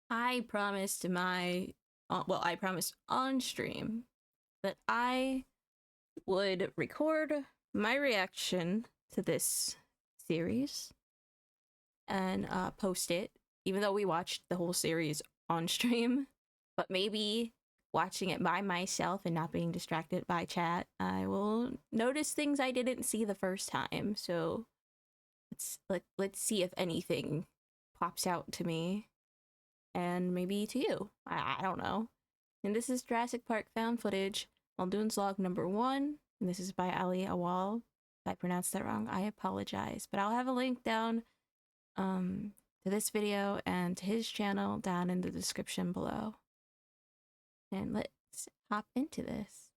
I promised I promised on stream that I would record my reaction to this series and post it, even though we watched the whole series on stream. But maybe watching it by myself and not being distracted by chat, I will notice things I didn't see the first time. So let's see if anything pops out to me, and maybe to you. I don't know. And this is Jurassic Park found footage, Muldoon's log number 1, and this is by Ali Awal. If I pronounced that wrong, I apologize. But I'll have a link down to this video and to his channel down in the description below. And let's hop into this.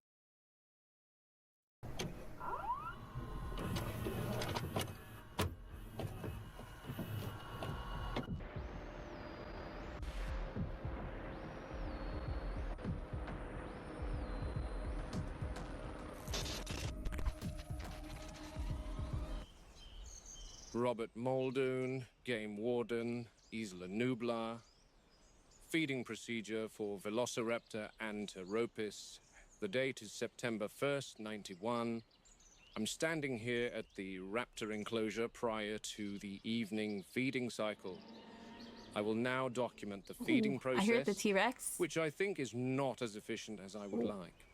Robert Muldoon, Game Warden, Isla Nublar. Feeding procedure for Velociraptor Anteropis. The date is September 1st, 91. I'm standing here at the raptor enclosure prior to the evening feeding cycle. I will now document the feeding process, I heard the T-Rex, which I think is not as efficient as I would like.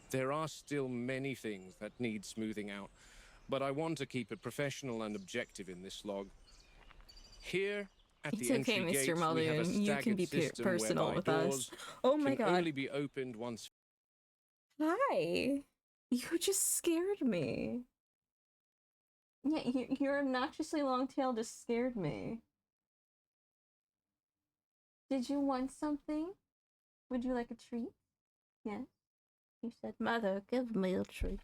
There are still many things that need smoothing out, but I want to keep it professional and objective in this log. Here at it's the okay, entry Mr. gates, we have a Muldoon. You can be system personal with us. Oh my god. Can only be opened once. Hi. You just scared me. Yeah, your obnoxiously long tail just scared me. Did you want something? Would you like a treat? Yes. You said, Mother, give me a treat.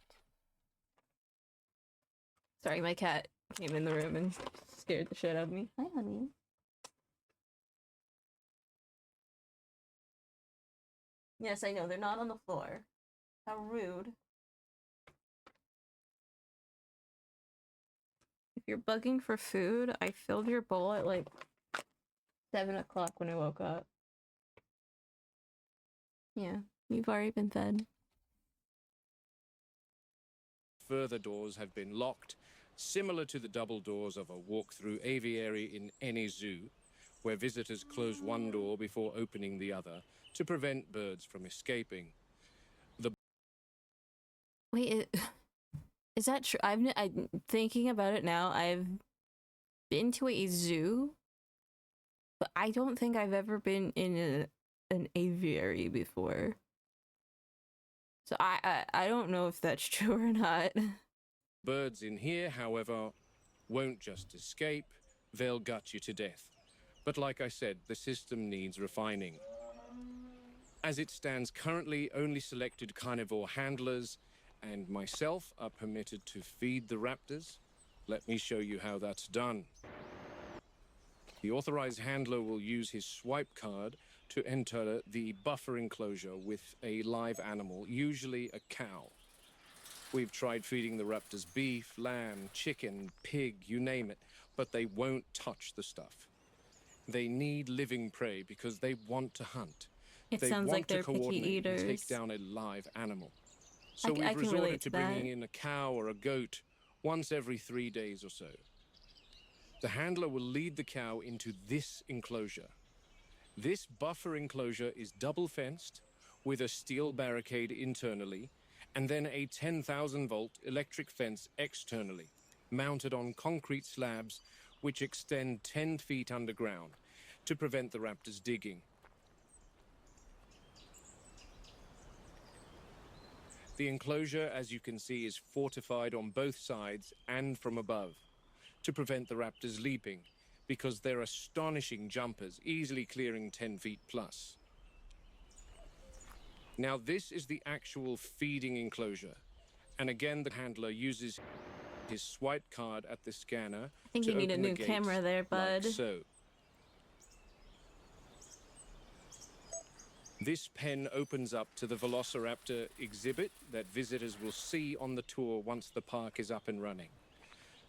Sorry, my cat came in the room and scared the shit out of me. Hi, honey. Yes, I know, they're not on the floor. How rude. If you're bugging for food, I filled your bowl at like 7 o'clock when I woke up. Yeah, you've already been fed. Further doors have been locked, similar to the double doors of a walk-through aviary in any zoo, where visitors close one door before opening the other to prevent birds from escaping. Wait, is that true? I'm thinking about it now. I've been to a zoo, but I don't think I've ever been in an aviary before. So I don't know if that's true or not. Birds in here, however, won't just escape, they'll gut you to death. But like I said, the system needs refining. As it stands currently, only selected carnivore handlers and myself are permitted to feed the raptors. Let me show you how that's done. The authorized handler will use his swipe card to enter the buffer enclosure with a live animal, usually a cow. We've tried feeding the raptors beef, lamb, chicken, pig, you name it, but they won't touch the stuff. They need living prey because they want to hunt. It sounds like they're picky eaters. And take down a live animal. So we've resorted to bringing in a cow or a goat once every 3 days or so. The handler will lead the cow into this enclosure. This buffer enclosure is double fenced with a steel barricade internally and then a 10,000-volt electric fence externally, mounted on concrete slabs which extend 10 feet underground to prevent the raptors digging. The enclosure, as you can see, is fortified on both sides and from above to prevent the raptors leaping, because they're astonishing jumpers, easily clearing 10 feet plus. Now this is the actual feeding enclosure, and again the handler uses his swipe card at the scanner. I think you need a new camera there, bud. Like so. This pen opens up to the Velociraptor exhibit that visitors will see on the tour once the park is up and running.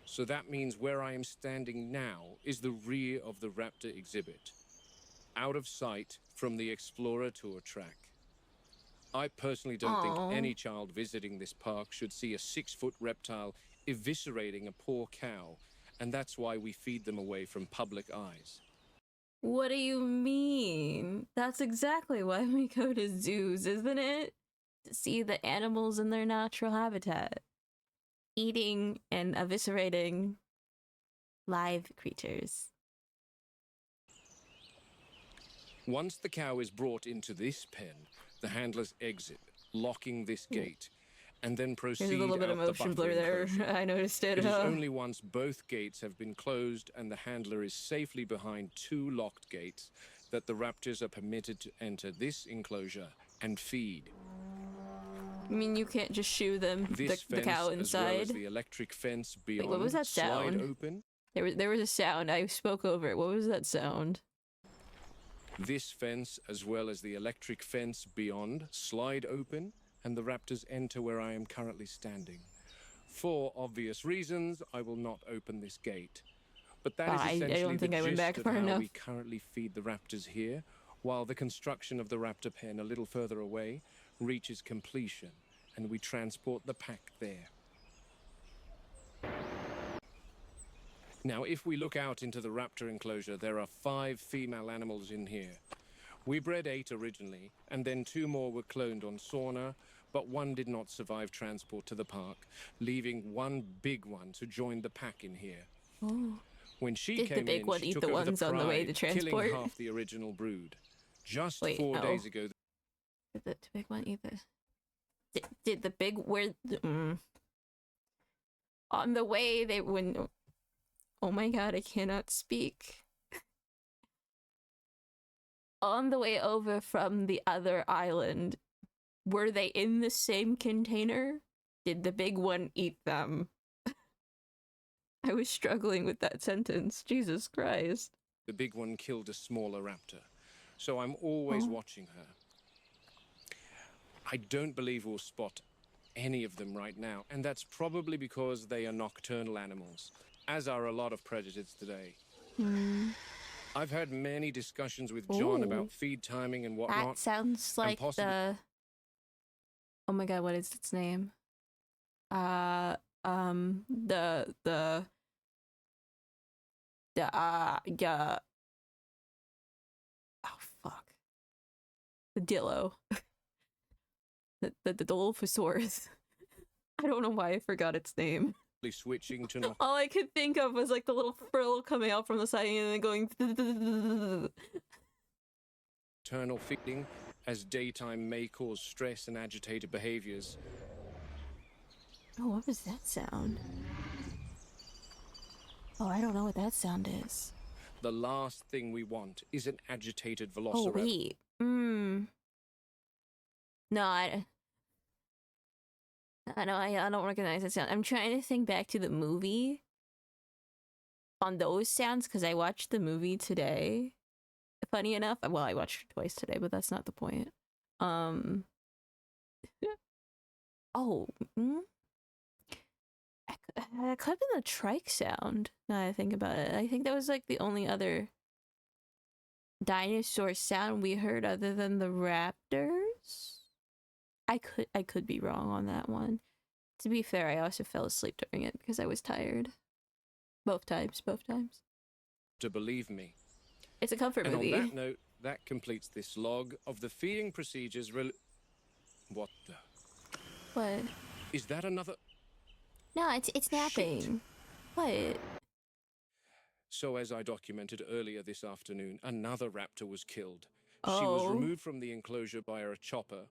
So that means where I am standing now is the rear of the raptor exhibit. out of sight from the Explorer Tour track. I personally don't think Aw. any child visiting this park should see a 6-foot reptile eviscerating a poor cow, and that's why we feed them away from public eyes. What do you mean? That's exactly why we go to zoos, isn't it? To see the animals in their natural habitat. Eating and eviscerating live creatures. Once the cow is brought into this pen, the handlers exit, locking this gate, and then proceed There's a little bit of out the motion buffer blur there. enclosure. I noticed it. It is only once both gates have been closed and the handler is safely behind 2 locked gates that the raptors are permitted to enter this enclosure and feed. I mean, you can't just shoo them, This the cow fence, as well inside. as the electric fence beyond, what was that slide sound? open. There was a sound. I spoke over it. What was that sound? This fence, as well as the electric fence beyond, slide open, and the raptors enter where I am currently standing. For obvious reasons, I will not open this gate. But that is essentially I don't think the I went gist back of far how enough. we currently feed the raptors here, while the construction of the raptor pen a little further away reaches completion, and we transport the pack there. Now, if we look out into the raptor enclosure, there are 5 female animals in here. We bred 8 originally, and then 2 more were cloned on Sauna, but 1 did not survive transport to the park, leaving 1 big one to join the pack in here. Oh. When she Did the came big in, one she eat took the over ones on the way to pride, transport? killing half the original brood. Just Wait, 4 days ago, Did the big one eat this? Did the big on the way they when? Oh my god, I cannot speak. On the way over from the other island, were they in the same container? Did the big one eat them? I was struggling with that sentence. Jesus Christ. the big one killed a smaller raptor. So I'm always watching her. I don't believe we'll spot any of them right now, and that's probably because they are nocturnal animals, as are a lot of predators today. I've had many discussions with John about feed timing and whatnot. That sounds like the... Oh my god, what is its name? Yeah. Oh, fuck. The Dillo. the Dilophosaurus. I don't know why I forgot its name. Switching to All I could think of was like the little frill coming out from the side and then going. nocturnal feeding, as daytime may cause stress and agitated behaviors. Oh, what was that sound? Oh, I don't know what that sound is. The last thing we want is an agitated Oh, velociraptor. wait. No, I don't recognize that sound. I'm trying to think back to the movie on those sounds because I watched the movie today. Funny enough, well, I watched it twice today, but that's not the point. It could have been the trike sound. Now that I think about it, I think that was like the only other dinosaur sound we heard other than the raptors. I could be wrong on that one. To be fair, I also fell asleep during it because I was tired. Both times. To believe me. It's a comfort And movie. on that note, that completes this log of the feeding procedures. What the? What? Is that another? No, it's napping. Shit. What? So as I documented earlier this afternoon, another raptor was killed. Oh. She was removed from the enclosure by a chopper,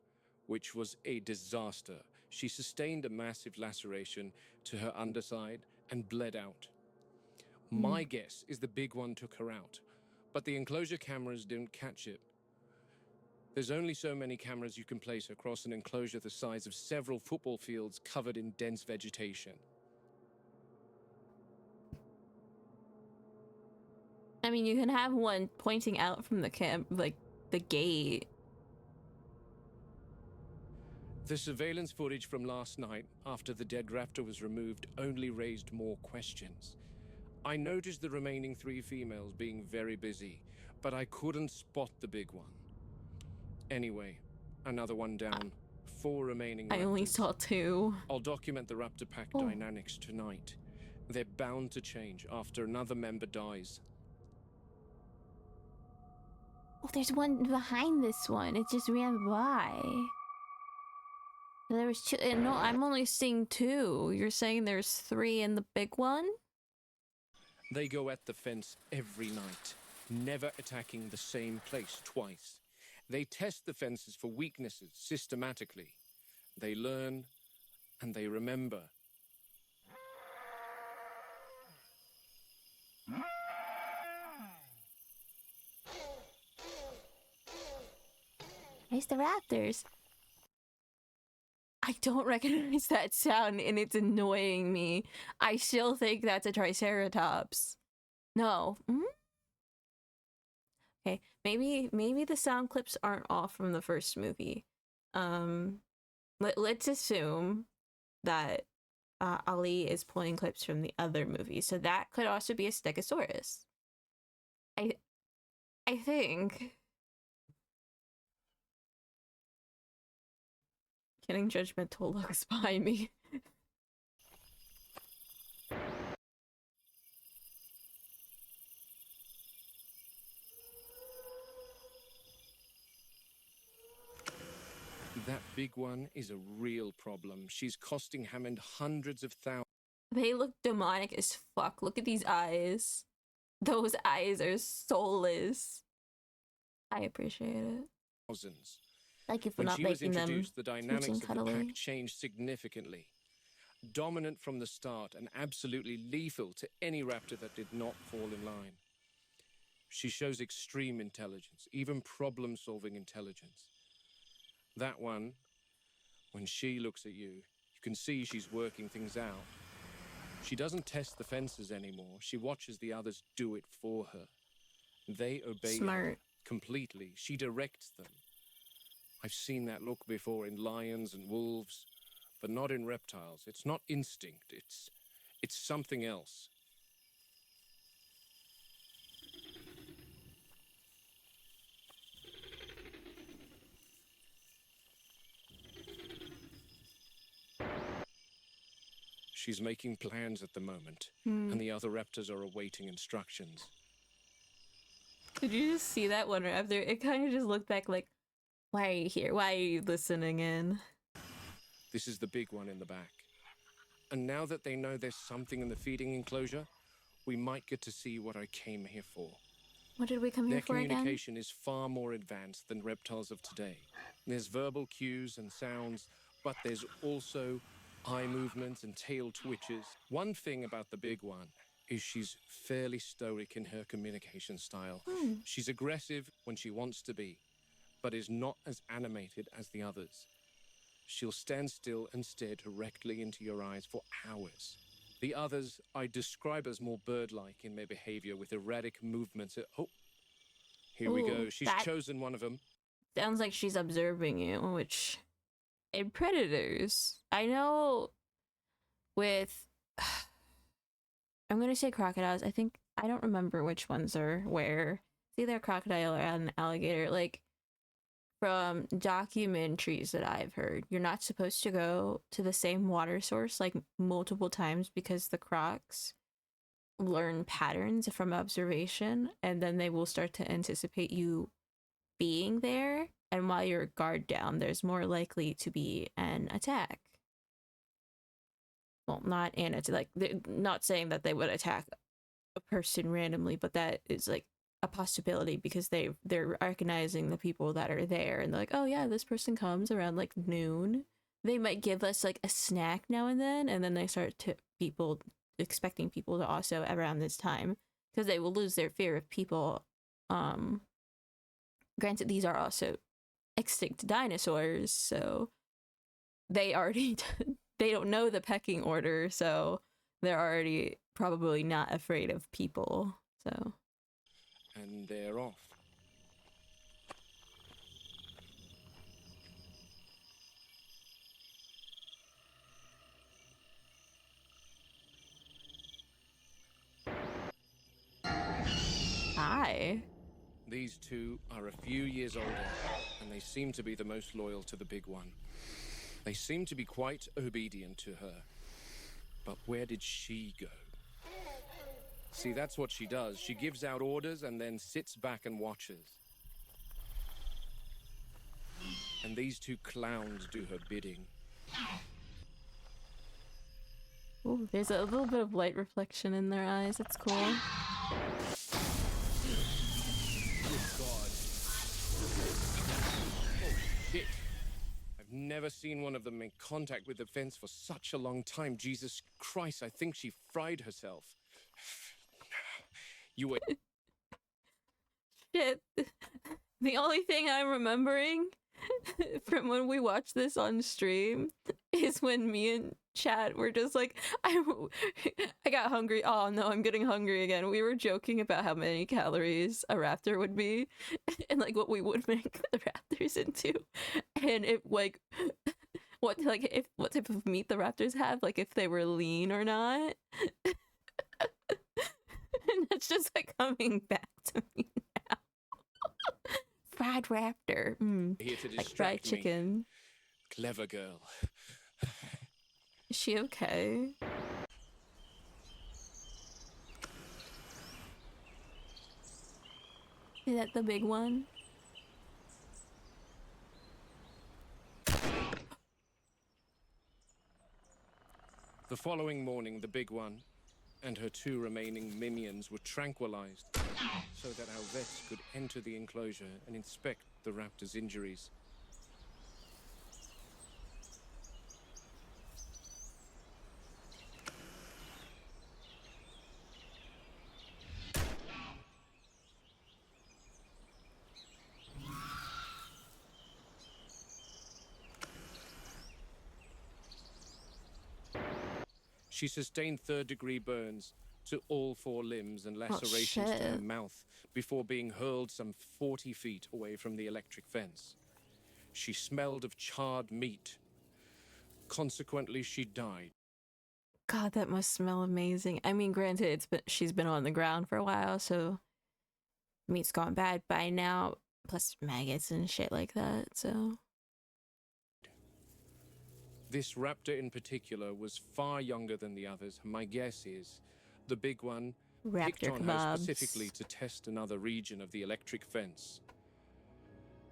which was a disaster. She sustained a massive laceration to her underside and bled out. My guess is the big one took her out, but the enclosure cameras didn't catch it. There's only so many cameras you can place across an enclosure the size of several football fields covered in dense vegetation. I mean, you can have one pointing out from the the gate. The surveillance footage from last night, after the dead raptor was removed, only raised more questions. I noticed the remaining 3 females being very busy, but I couldn't spot the big one. Anyway, another one down. 4 remaining raptors. I only saw 2. I'll document the raptor pack dynamics tonight. They're bound to change after another member dies. Oh, there's one behind this one. It just ran by. There was 2. No, I'm only seeing 2. You're saying there's 3 in the big one? They go at the fence every night, never attacking the same place twice. They test the fences for weaknesses systematically. They learn and they remember. There's the raptors. I don't recognize that sound and it's annoying me. I still think that's a triceratops. No. Okay, maybe the sound clips aren't off from the first movie. Let's assume that Ali is pulling clips from the other movie, so that could also be a stegosaurus. I think. Getting judgmental looks behind me. That big one is a real problem. She's costing Hammond hundreds of thousands. They look demonic as fuck. Look at these eyes. Those eyes are soulless. I appreciate it. Thank you for not making them the dynamics of the pack changed significantly. Dominant from the start and absolutely lethal to any raptor that did not fall in line. She shows extreme intelligence, even problem-solving intelligence. That one, when she looks at you, you can see she's working things out. She doesn't test the fences anymore. She watches the others do it for her. They obey her completely. She directs them. I've seen that look before in lions and wolves, but not in reptiles. It's not instinct. It's something else. She's making plans at the moment, and the other raptors are awaiting instructions. Did you just see that one raptor? It kind of just looked back like, why are you here? Why are you listening in? This is the big one in the back. And now that they know there's something in the feeding enclosure, we might get to see what I came here for. What did we come here for again? Their communication is far more advanced than reptiles of today. There's verbal cues and sounds, but there's also eye movements and tail twitches. One thing about the big one is she's fairly stoic in her communication style. She's aggressive when she wants to be, but is not as animated as the others. She'll stand still and stare directly into your eyes for hours. The others I describe as more bird-like in their behavior with erratic movements. Oh, here we go. She's chosen one of them. Sounds like she's observing you, which in predators, I know with, I'm going to say crocodiles. I don't remember which ones are where. It's either a crocodile or an alligator. Like, from documentaries that I've heard, you're not supposed to go to the same water source like multiple times because the crocs learn patterns from observation and then they will start to anticipate you being there, and while you're guard down there's more likely to be an attack. Well, not an attack, like they're not saying that they would attack a person randomly, but that is like a possibility because they're recognizing the people that are there and they're like, oh yeah, this person comes around like noon. They might give us like a snack now and then they start to expecting people to also around this time because they will lose their fear of people. Granted, these are also extinct dinosaurs, so they already they don't know the pecking order, so they're already probably not afraid of people. So. And they're off. Hi. These two are a few years older, and they seem to be the most loyal to the big one. They seem to be quite obedient to her. But where did she go? See, that's what she does. She gives out orders and then sits back and watches. And these two clowns do her bidding. Ooh, there's a little bit of light reflection in their eyes. That's cool. Good God. Oh, shit. I've never seen one of them make contact with the fence for such a long time. Jesus Christ, I think she fried herself. You were... Shit. The only thing I'm remembering from when we watched this on stream is when me and Chad were just like, I got hungry. Oh no, I'm getting hungry again. We were joking about how many calories a raptor would be and like what we would make the raptors into. And it like what type of meat the raptors have, like if they were lean or not. And that's just like coming back to me now. Fried raptor. here to Like fried distract me. chicken. Clever girl. Is she okay? Is that the big one? The following morning, the big one and her two remaining minions were tranquilized so that our vets could enter the enclosure and inspect the raptor's injuries. She sustained third-degree burns to all four limbs and lacerations to her shit. mouth before being hurled some 40 feet away from the electric fence. She smelled of charred meat. Consequently, she died. God, that must smell amazing. I mean, granted, she's been on the ground for a while, so meat's gone bad by now. Plus maggots and shit like that. So This raptor in particular was far younger than the others. My guess is the big one picked raptor on her kebabs. specifically to test another region of the electric fence.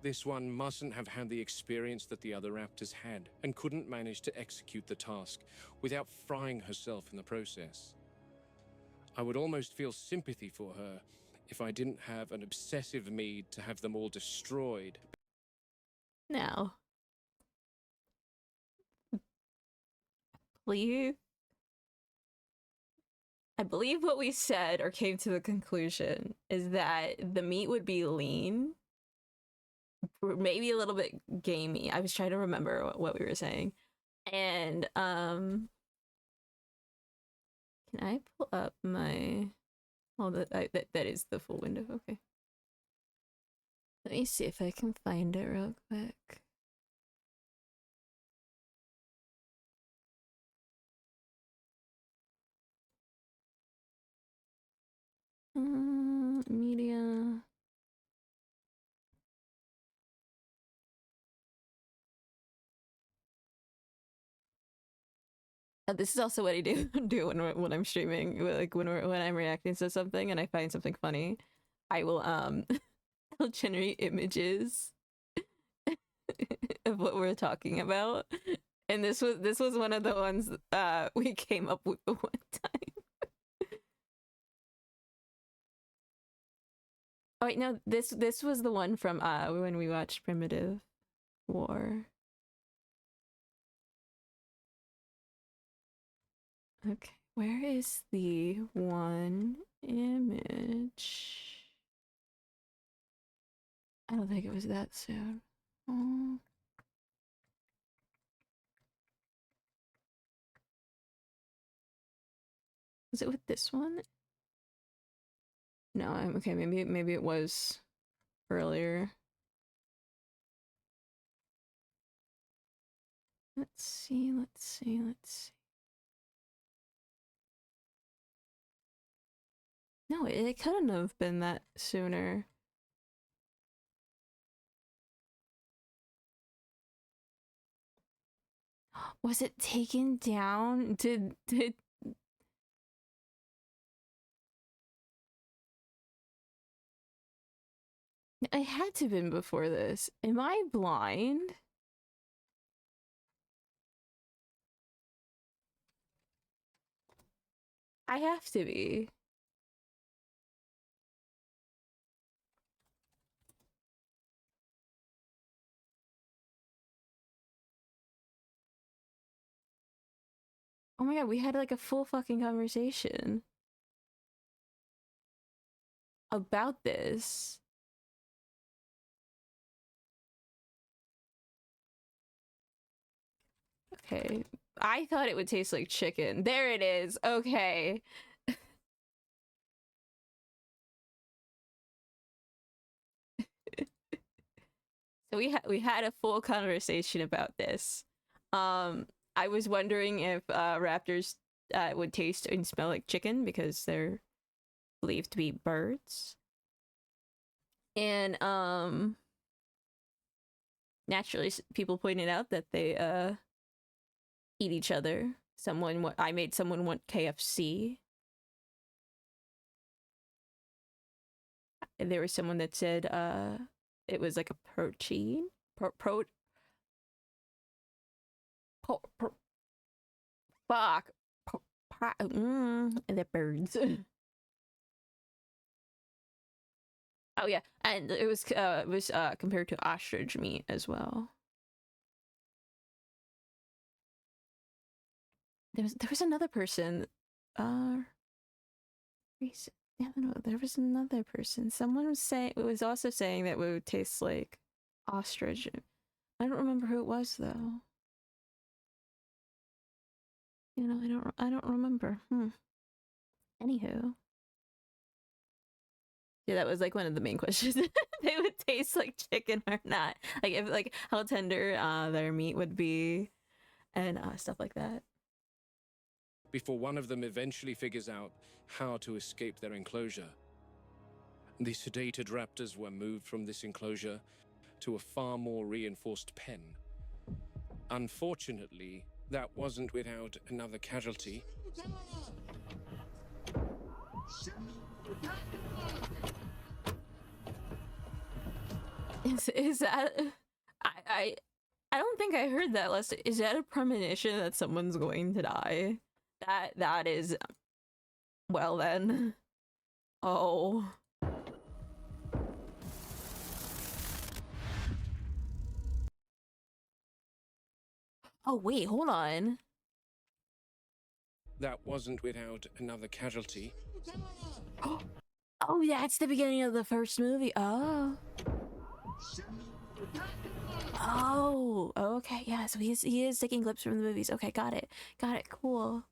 This one mustn't have had the experience that the other raptors had and couldn't manage to execute the task without frying herself in the process. I would almost feel sympathy for her if I didn't have an obsessive need to have them all destroyed. Now, please. I believe what we said or came to the conclusion is that the meat would be lean, maybe a little bit gamey. I was trying to remember what we were saying. And can I pull up my that is the full window. Okay. Let me see if I can find it real quick. Media. This is also what I do when I'm streaming, like when I'm reacting to something and I find something funny, I will I'll generate images of what we're talking about, and this was one of the ones we came up with the one time. Oh wait, no, this was the one from when we watched Primitive War. Okay, where is the one image? I don't think it was that soon. Oh. Was it with this one? No, I'm okay. Maybe it was earlier. Let's see. Let's see. No, it couldn't have been that sooner. Was it taken down? Did it had to have been before this? Am I blind? I have to be. Oh my god, we had like a full fucking conversation about this. Okay. I thought it would taste like chicken. There it is. Okay. So we had a full conversation about this. I was wondering if raptors would taste and smell like chicken because they're believed to be birds. And naturally people pointed out that they eat each other. I made someone want KFC. And there was someone that said it was like a protein. Fuck. The birds. Oh yeah, and it was compared to ostrich meat as well. There was another person. Yeah, no, there was another person. Someone was also saying that it would taste like ostrich. I don't remember who it was though. You know, I don't remember. Anywho. Yeah, that was like one of the main questions. They would taste like chicken or not. Like if like how tender their meat would be and stuff like that. Before one of them eventually figures out how to escape their enclosure. The sedated raptors were moved from this enclosure to a far more reinforced pen. Unfortunately, that wasn't without another casualty. Is that I don't think I heard that last. Is that a premonition that someone's going to die? That is well then. Oh. Oh wait, hold on. That wasn't without another casualty. Oh, that's the beginning of the first movie. Oh. Oh, okay, yeah. So he is taking clips from the movies. Okay, got it. Cool.